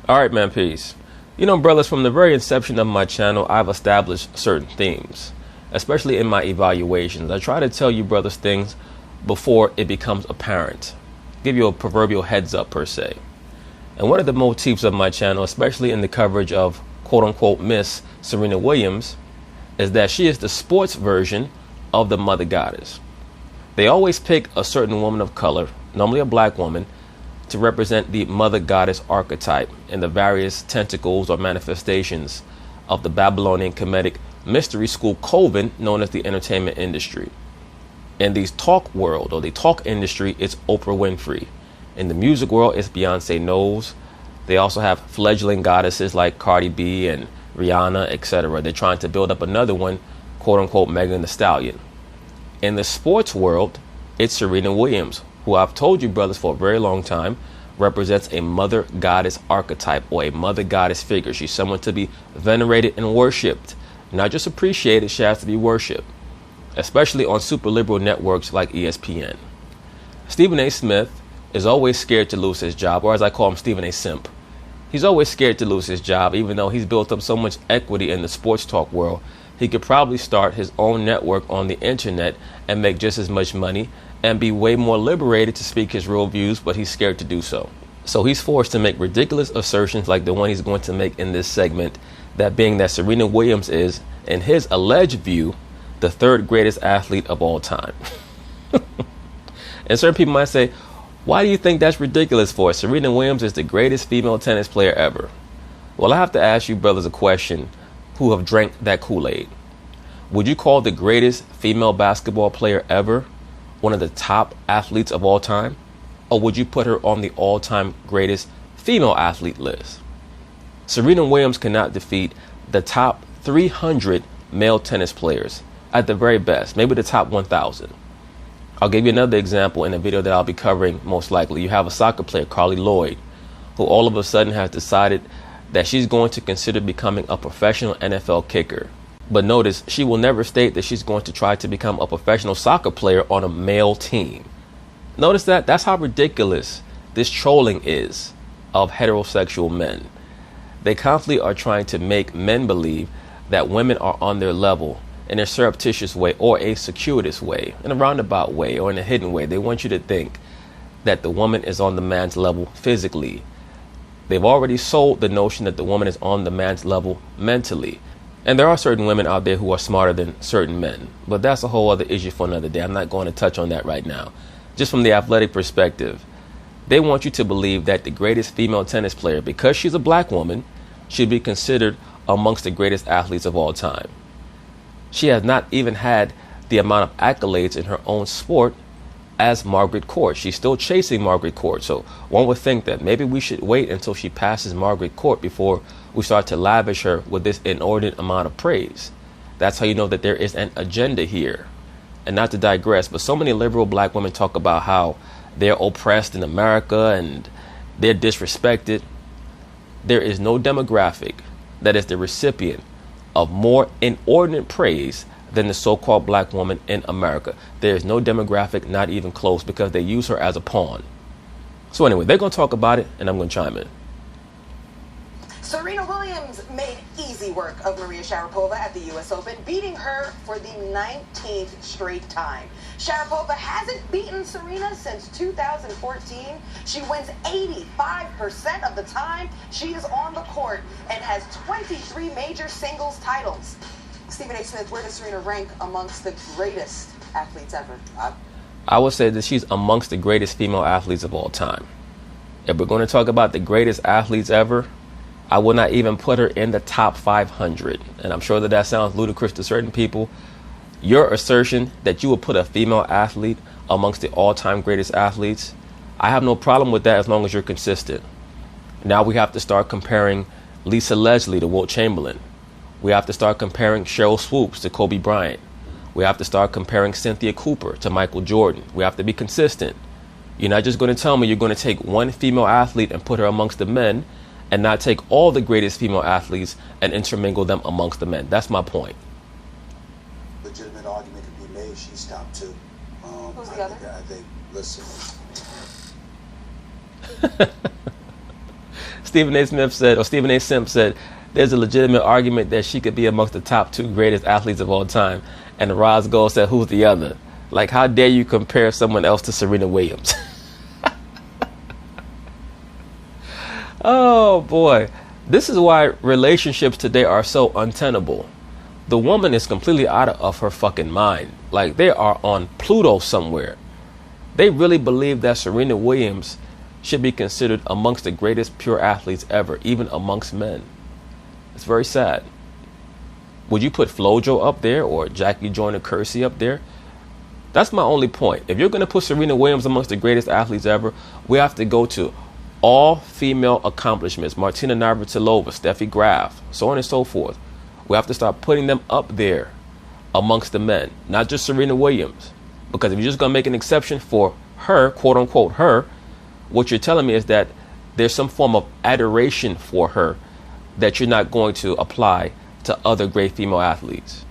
Alright, man, peace. You know, brothers, from the very inception of my channel, I've established certain themes, especially in my evaluations. I try to tell you, brothers, things before it becomes apparent. Give you a proverbial heads up, per se. And one of the motifs of my channel, especially in the coverage of quote-unquote Miss Serena Williams, is that she is the sports version of the mother goddess. They always pick a certain woman of color, normally a black woman, to represent the mother goddess archetype in the various tentacles or manifestations of the Babylonian Kemetic mystery school coven known as the entertainment industry. In the talk world or the talk industry, it's Oprah Winfrey. In the music world, it's Beyonce Knowles. They also have fledgling goddesses like Cardi B and Rihanna, etc. They're trying to build up another one, quote unquote Megan Thee Stallion. In the sports world, it's Serena Williams, who I've told you, brothers, for a very long time, represents a mother goddess archetype or a mother goddess figure. She's someone to be venerated and worshipped, not just appreciated. She has to be worshipped, especially on super liberal networks like ESPN. Stephen A. Smith is always scared to lose his job, or as I call him, Stephen A. Simp. He's always scared to lose his job, even though he's built up so much equity in the sports talk world. He could probably start his own network on the internet and make just as much money and be way more liberated to speak his real views, but he's scared to do so. So he's forced to make ridiculous assertions like the one he's going to make in this segment, that being that Serena Williams is, in his alleged view, the third greatest athlete of all time. And certain people might say, why do you think that's ridiculous for? Serena Williams is the greatest female tennis player ever. Well, I have to ask you brothers a question who have drank that Kool-Aid. Would you call the greatest female basketball player ever one of the top athletes of all time? Or would you put her on the all-time greatest female athlete list? Serena Williams cannot defeat the top 300 male tennis players at the very best, maybe the top 1,000. I'll give you another example in a video that I'll be covering most likely. You have a soccer player, Carly Lloyd, who all of a sudden has decided that she's going to consider becoming a professional NFL kicker. But notice, she will never state that she's going to try to become a professional soccer player on a male team. Notice that? That's how ridiculous this trolling is of heterosexual men. They constantly are trying to make men believe that women are on their level in a surreptitious way or a circuitous way, in a roundabout way or in a hidden way. They want you to think that the woman is on the man's level physically. They've already sold the notion that the woman is on the man's level mentally. And there are certain women out there who are smarter than certain men. But that's a whole other issue for another day. I'm not going to touch on that right now. Just from the athletic perspective, they want you to believe that the greatest female tennis player, because she's a black woman, should be considered amongst the greatest athletes of all time. She has not even had the amount of accolades in her own sport as Margaret Court. She's still chasing Margaret Court. So one would think that maybe we should wait until she passes Margaret Court before we start to lavish her with this inordinate amount of praise. That's how you know that there is an agenda here. And not to digress, but so many liberal black women talk about how they're oppressed in America and they're disrespected. There is no demographic that is the recipient of more inordinate praise than the so-called black woman in America. There is no demographic, not even close, because they use her as a pawn. So anyway, they're going to talk about it, and I'm going to chime in. Serena Williams made easy work of Maria Sharapova at the U.S. Open, beating her for the 19th straight time. Sharapova hasn't beaten Serena since 2014. She wins 85% of the time she is on the court and has 23 major singles titles. Stephen A. Smith, where does Serena rank amongst the greatest athletes ever? I would say that she's amongst the greatest female athletes of all time. If we're going to talk about the greatest athletes ever, I would not even put her in the top 500. And I'm sure that that sounds ludicrous to certain people. Your assertion that you would put a female athlete amongst the all-time greatest athletes, I have no problem with that as long as you're consistent. Now we have to start comparing Lisa Leslie to Wilt Chamberlain. We have to start comparing Cheryl Swoops to Kobe Bryant. We have to start comparing Cynthia Cooper to Michael Jordan. We have to be consistent. You're not just going to tell me you're going to take one female athlete and put her amongst the men and not take all the greatest female athletes and intermingle them amongst the men. That's my point. Legitimate argument could be made. She's top two. Who's the other? I think, listen. Stephen A. Smith said, or Stephen A. Simp said, there's a legitimate argument that she could be amongst the top 2 greatest athletes of all time. And Roz Gold said, who's the other? Like, how dare you compare someone else to Serena Williams? Oh, boy. This is why relationships today are so untenable. The woman is completely out of her fucking mind. Like, they are on Pluto somewhere. They really believe that Serena Williams should be considered amongst the greatest pure athletes ever, even amongst men. It's very sad. Would you put Flojo up there or Jackie Joyner-Kersee up there? That's my only point. If you're going to put Serena Williams amongst the greatest athletes ever, we have to go to all female accomplishments. Martina Navratilova, Steffi Graf, so on and so forth. We have to start putting them up there amongst the men, not just Serena Williams. Because if you're just going to make an exception for her, quote unquote her, what you're telling me is that there's some form of adoration for her that you're not going to apply to other great female athletes.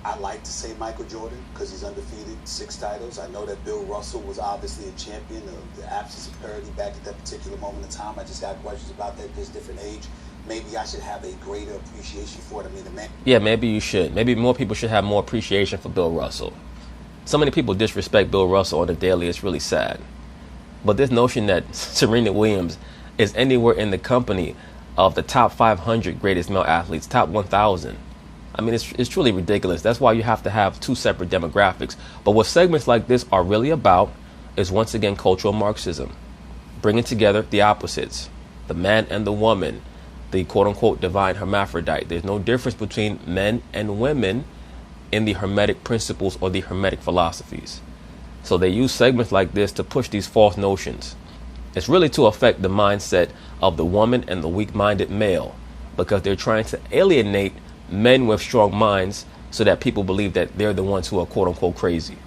I like to say Michael Jordan because he's undefeated, 6 titles. I know that Bill Russell was obviously a champion of the absence of parity back at that particular moment in time. I just got questions about that at this different age. Maybe I should have a greater appreciation for it. I mean, the man. Yeah, maybe you should. Maybe more people should have more appreciation for Bill Russell. So many people disrespect Bill Russell on the daily. It's really sad. But this notion that Serena Williams is anywhere in the company of the top 500 greatest male athletes, top 1,000. I mean, it's truly ridiculous. That's why you have to have 2 separate demographics. But what segments like this are really about is, once again, cultural Marxism. Bringing together the opposites, the man and the woman, the quote-unquote divine hermaphrodite. There's no difference between men and women in the Hermetic principles or the Hermetic philosophies. So they use segments like this to push these false notions. It's really to affect the mindset of the woman and the weak-minded male, because they're trying to alienate men with strong minds so that people believe that they're the ones who are quote-unquote crazy.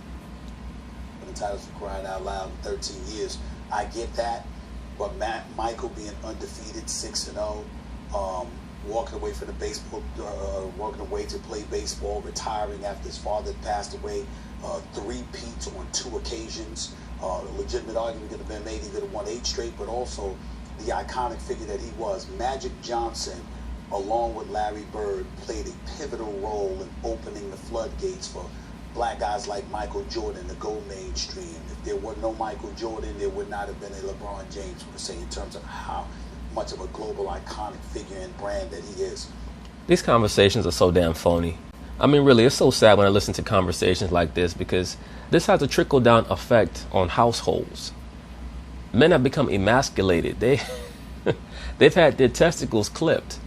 The titles for crying out loud in 13 years. I get that, but Michael being undefeated, 6-0, walking away from the baseball, walking away to play baseball, retiring after his father passed away, 3 peats on 2 occasions. A legitimate argument could have been made. He could have won 8 straight, but also the iconic figure that he was. Magic Johnson, along with Larry Bird, played a pivotal role in opening the floodgates for black guys like Michael Jordan to go mainstream. If there were no Michael Jordan, there would not have been a LeBron James, per se, in terms of how much of a global iconic figure and brand that he is. These conversations are so damn phony. I mean, really, it's so sad when I listen to conversations like this, because this has a trickle-down effect on households. Men have become emasculated. They've had their testicles clipped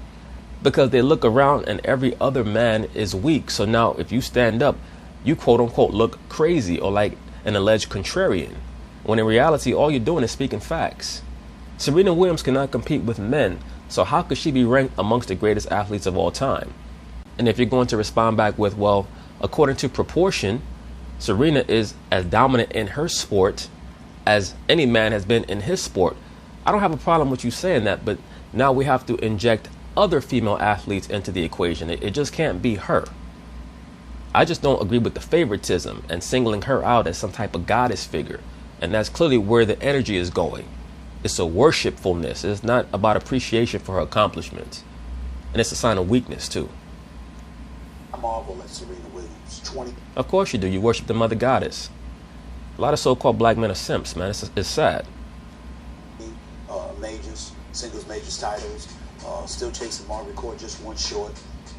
because they look around and every other man is weak. So now if you stand up, you quote-unquote look crazy or like an alleged contrarian, when in reality, all you're doing is speaking facts. Serena Williams cannot compete with men, so how could she be ranked amongst the greatest athletes of all time? And if you're going to respond back with, well, according to proportion, Serena is as dominant in her sport as any man has been in his sport, I don't have a problem with you saying that, but now we have to inject other female athletes into the equation. It just can't be her. I just don't agree with the favoritism and singling her out as some type of goddess figure. And that's clearly where the energy is going. It's a worshipfulness. It's not about appreciation for her accomplishments. And it's a sign of weakness, too. I marvel at Serena Williams. 20. Of course you do. You worship the mother goddess. A lot of so-called black men are simps, man. It's sad. Majors, singles majors titles, still chasing Margaret Court, just 1 short.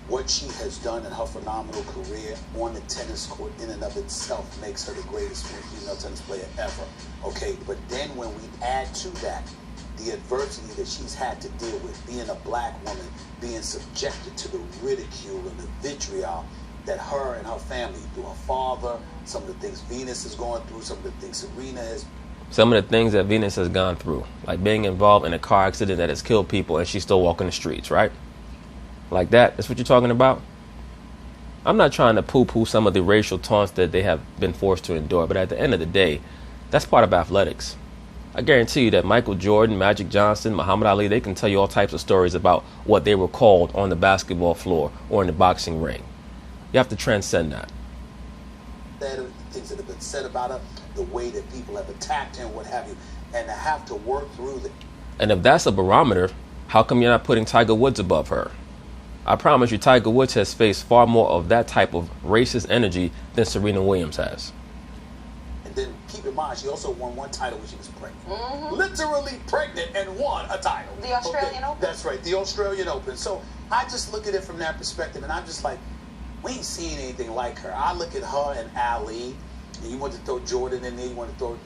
What she has done in her phenomenal career on the tennis court in and of itself makes her the greatest female tennis player ever. Okay, but then when we add to that the adversity that she's had to deal with, being a black woman, being subjected to the ridicule and the vitriol that her and her family, through her father, some of the things Venus is going through, some of the things Serena has. Some of the things that Venus has gone through, like being involved in a car accident that has killed people and she's still walking the streets, right? Like that. That's what you're talking about? I'm not trying to poo-poo some of the racial taunts that they have been forced to endure, but at the end of the day, that's part of athletics. I guarantee you that Michael Jordan, Magic Johnson, Muhammad Ali, they can tell you all types of stories about what they were called on the basketball floor or in the boxing ring. You have to transcend that. Things that have been said about her, the way that people have attacked her and what have you, and to have to work through And if that's a barometer, how come you're not putting Tiger Woods above her? I promise you, Tiger Woods has faced far more of that type of racist energy than Serena Williams has. And then keep in mind, she also won one title when she was pregnant. Literally pregnant and won a title. The Australian Open? That's right, the Australian Open. So I just look at it from that perspective, and I'm just like, we ain't seen anything like her. I look at her and Ali, and you want to throw Jordan in there, you want to throw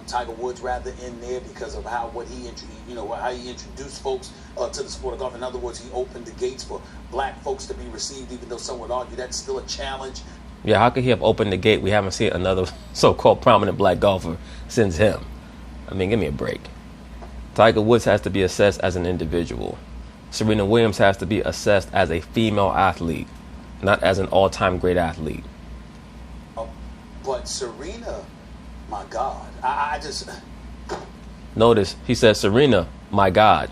Tiger Woods rather in there because of how he introduced folks to the sport of golf. In other words, he opened the gates for black folks to be received, even though some would argue that's still a challenge. Yeah, how could he have opened the gate? We haven't seen another so-called prominent black golfer since him. I mean, give me a break. Tiger Woods has to be assessed as an individual. Serena Williams has to be assessed as a female athlete, not as an all-time great athlete. But Serena, my God, I just... Notice, he said, Serena, my God.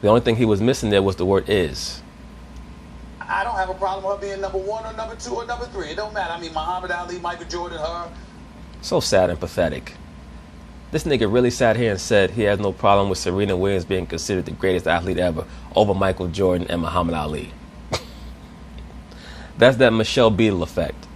The only thing he was missing there was the word is. I don't have a problem with her being number 1 or number 2 or number 3. It don't matter. I mean, Muhammad Ali, Michael Jordan, her. So sad and pathetic. This nigga really sat here and said he has no problem with Serena Williams being considered the greatest athlete ever over Michael Jordan and Muhammad Ali. That's that Michelle Beadle effect.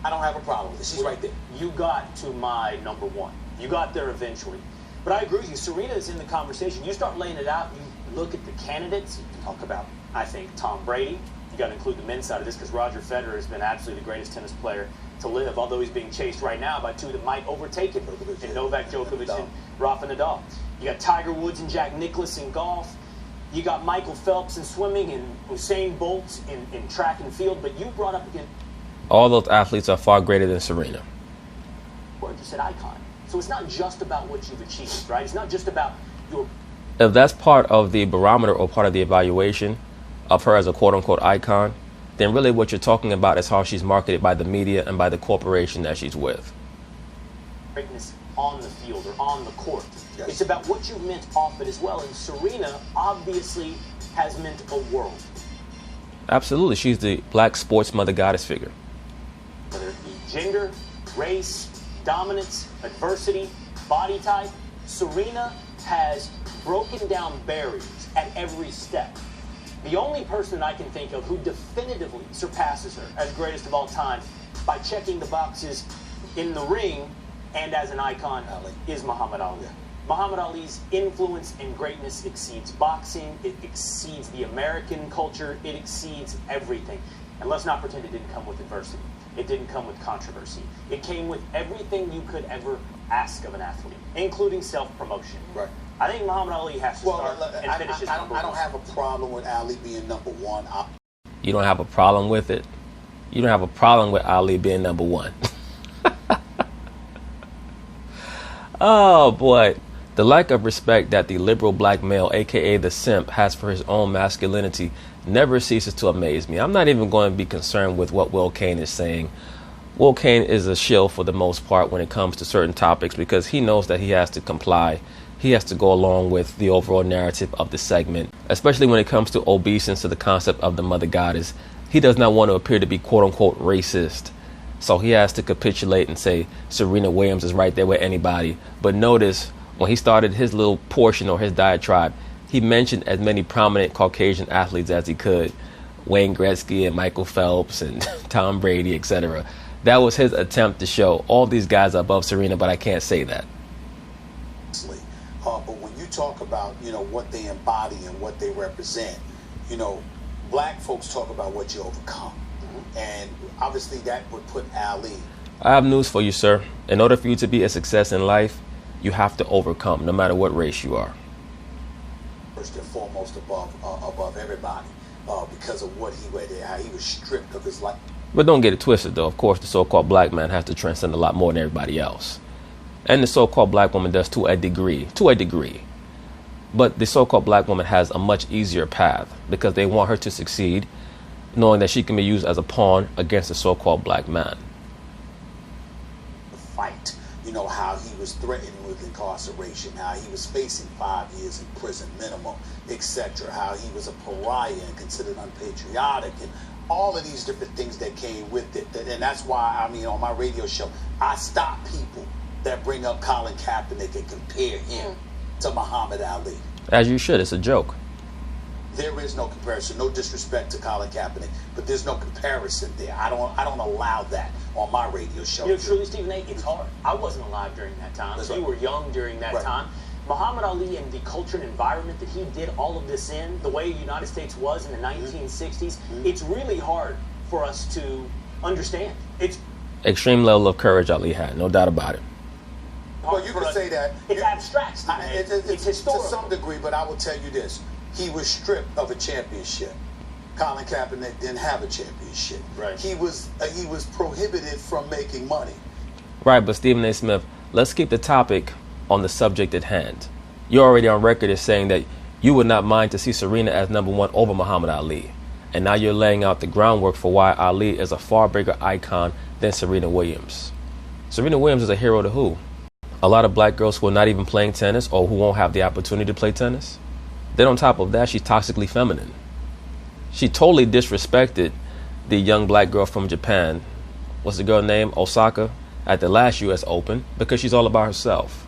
I don't have a problem with it. She's right there. You got to my number 1. You got there eventually. But I agree with you. Serena is in the conversation. You start laying it out. You look at the candidates. You talk about, I think, Tom Brady. You got to include the men's side of this because Roger Federer has been absolutely the greatest tennis player to live, although he's being chased right now by two that might overtake him, in Novak Djokovic and Rafa Nadal. You got Tiger Woods and Jack Nicklaus in golf. You got Michael Phelps in swimming and Usain Bolt in track and field. But you brought up again. All those athletes are far greater than Serena. Or you said icon. So it's not just about what you've achieved, right? It's not just about your... If that's part of the barometer or part of the evaluation of her as a quote-unquote icon, then really what you're talking about is how she's marketed by the media and by the corporation that she's with. Greatness on the field or on the court. Yes. It's about what you've meant off it as well. And Serena obviously has meant a world. Absolutely. She's the black sports mother goddess figure. Whether it be gender, race, dominance, adversity, body type, Serena has broken down barriers at every step. The only person I can think of who definitively surpasses her as greatest of all time by checking the boxes in the ring and as an icon is Muhammad Ali. Yeah. Muhammad Ali's influence and greatness exceeds boxing, it exceeds the American culture, it exceeds everything. And let's not pretend it didn't come with adversity. It didn't come with controversy. It came with everything you could ever ask of an athlete, including self-promotion. Right. I think Muhammad Ali has to start and finish his number 1. I don't have a problem with Ali being number 1. You don't have a problem with it? You don't have a problem with Ali being number 1. Oh, boy. The lack of respect that the liberal black male, a.k.a. the simp, has for his own masculinity never ceases to amaze me. I'm not even going to be concerned with what Will Cain is saying. Will Cain is a shill for the most part when it comes to certain topics because he knows that he has to comply. He has to go along with the overall narrative of the segment, especially when it comes to obeisance to the concept of the mother goddess. He does not want to appear to be quote-unquote racist. So he has to capitulate and say Serena Williams is right there with anybody. But notice, when he started his little portion or his diatribe, he mentioned as many prominent Caucasian athletes as he could. Wayne Gretzky and Michael Phelps and Tom Brady, etc. That was his attempt to show all these guys are above Serena, but I can't say that. But when you talk about, what they embody and what they represent, black folks talk about what you overcome. Mm-hmm. And obviously that would put Ali. I have news for you, sir. In order for you to be a success in life, you have to overcome, no matter what race you are. First and foremost above everybody because of what he went how he was stripped of his life. But don't get it twisted, though. Of course, the so-called black man has to transcend a lot more than everybody else. And the so-called black woman does to a degree. But the so-called black woman has a much easier path because they want her to succeed, knowing that she can be used as a pawn against the so-called black man. Fight. How he was threatened with incarceration, how he was facing 5 years in prison minimum, etc. How he was a pariah and considered unpatriotic, and all of these different things that came with it. And that's why, on my radio show, I stop people that bring up Colin Kaepernick and compare him to Muhammad Ali. As you should. It's a joke. There is no comparison. No disrespect to Colin Kaepernick, but there's no comparison there. I don't allow that on my radio show. You know, truly, Stephen A., it's hard. I wasn't alive during that time. That's So right. you were young during that Right. time. Muhammad Ali and the culture and environment that he did all of this in, the way the United States was in the 1960s, it's really hard for us to understand. It's Extreme level of courage Ali had. No doubt about it. Well, hard you for can us. say that. It's abstract, Stephen A. It's to historical. some degree, but I will tell you this. He was stripped of a championship. Colin Kaepernick didn't have a championship. Right. He was prohibited from making money. Right, but Stephen A. Smith, let's keep the topic on the subject at hand. You're already on record as saying that you would not mind to see Serena as number one over Muhammad Ali. And now you're laying out the groundwork for why Ali is a far bigger icon than Serena Williams. Serena Williams is a hero to who? A lot of black girls who are not even playing tennis or who won't have the opportunity to play tennis. Then on top of that, she's toxically feminine. She totally disrespected the young black girl from Japan. What's the girl name? Osaka, at the last US Open, because she's all about herself.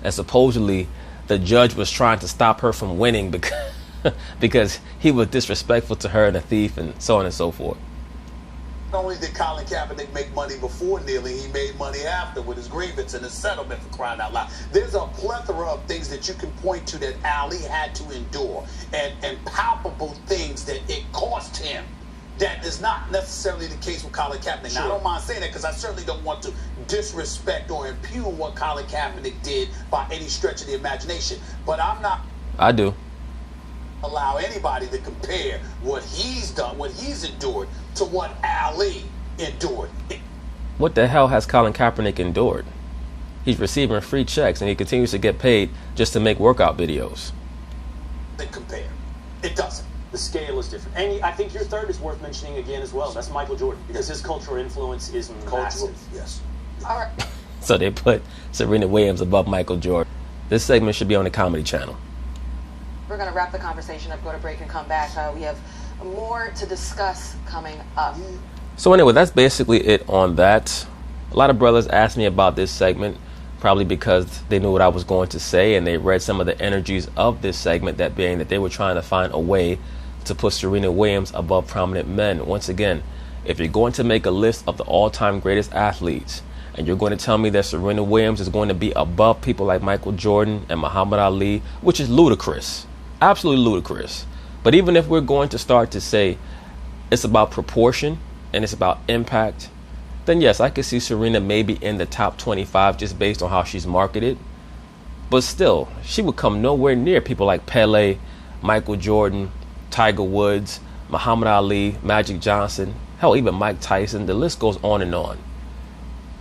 And supposedly the judge was trying to stop her from winning because he was disrespectful to her and a thief and so on and so forth. Not only did Colin Kaepernick make money before kneeling, he made money after with his grievance and his settlement, for crying out loud. There's a plethora of things that you can point to that Ali had to endure, and palpable things that it cost him. That is not necessarily the case with Colin Kaepernick. Now, I don't mind saying that because I certainly don't want to disrespect or impugn what Colin Kaepernick did by any stretch of the imagination. But I'm not I do. allow anybody to compare what he's done, what he's endured, to what Ali endured. What the hell has Colin Kaepernick endured? He's receiving free checks and he continues to get paid just to make workout videos. It compare. It doesn't. The scale is different. And I think your third is worth mentioning again as well. That's Michael Jordan, because his cultural influence is Cultural, massive. yes. All right. So they put Serena Williams above Michael Jordan. This segment should be on the Comedy Channel. We're going to wrap the conversation up, go to break, and come back. We have more to discuss coming up. So anyway, that's basically it on that. A lot of brothers asked me about this segment, probably because they knew what I was going to say and they read some of the energies of this segment, that being that they were trying to find a way to put Serena Williams above prominent men. Once again, if you're going to make a list of the all-time greatest athletes and you're going to tell me that Serena Williams is going to be above people like Michael Jordan and Muhammad Ali, which is ludicrous, absolutely ludicrous. But even if we're going to start to say it's about proportion and it's about impact, then yes, I could see Serena maybe in the top 25 just based on how she's marketed. But still, she would come nowhere near people like Pele, Michael Jordan, Tiger Woods, Muhammad Ali, Magic Johnson, hell, even Mike Tyson. The list goes on and on.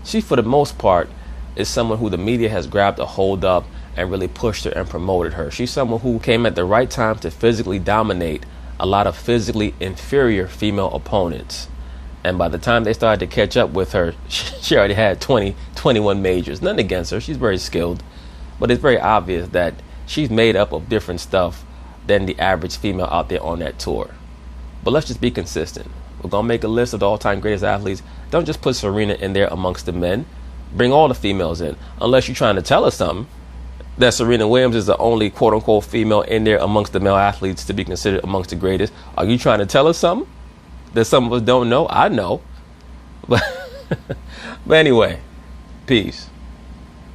She, for the most part, is someone who the media has grabbed a hold of and really pushed her and promoted her. She's someone who came at the right time to physically dominate a lot of physically inferior female opponents. And by the time they started to catch up with her, she already had 21 majors. Nothing against her. She's very skilled. But it's very obvious that she's made up of different stuff than the average female out there on that tour. But let's just be consistent. We're going to make a list of the all-time greatest athletes. Don't just put Serena in there amongst the men. Bring all the females in. Unless you're trying to tell us something, that Serena Williams is the only quote-unquote female in there amongst the male athletes to be considered amongst the greatest. Are you trying to tell us something that some of us don't know? I know. But anyway, peace.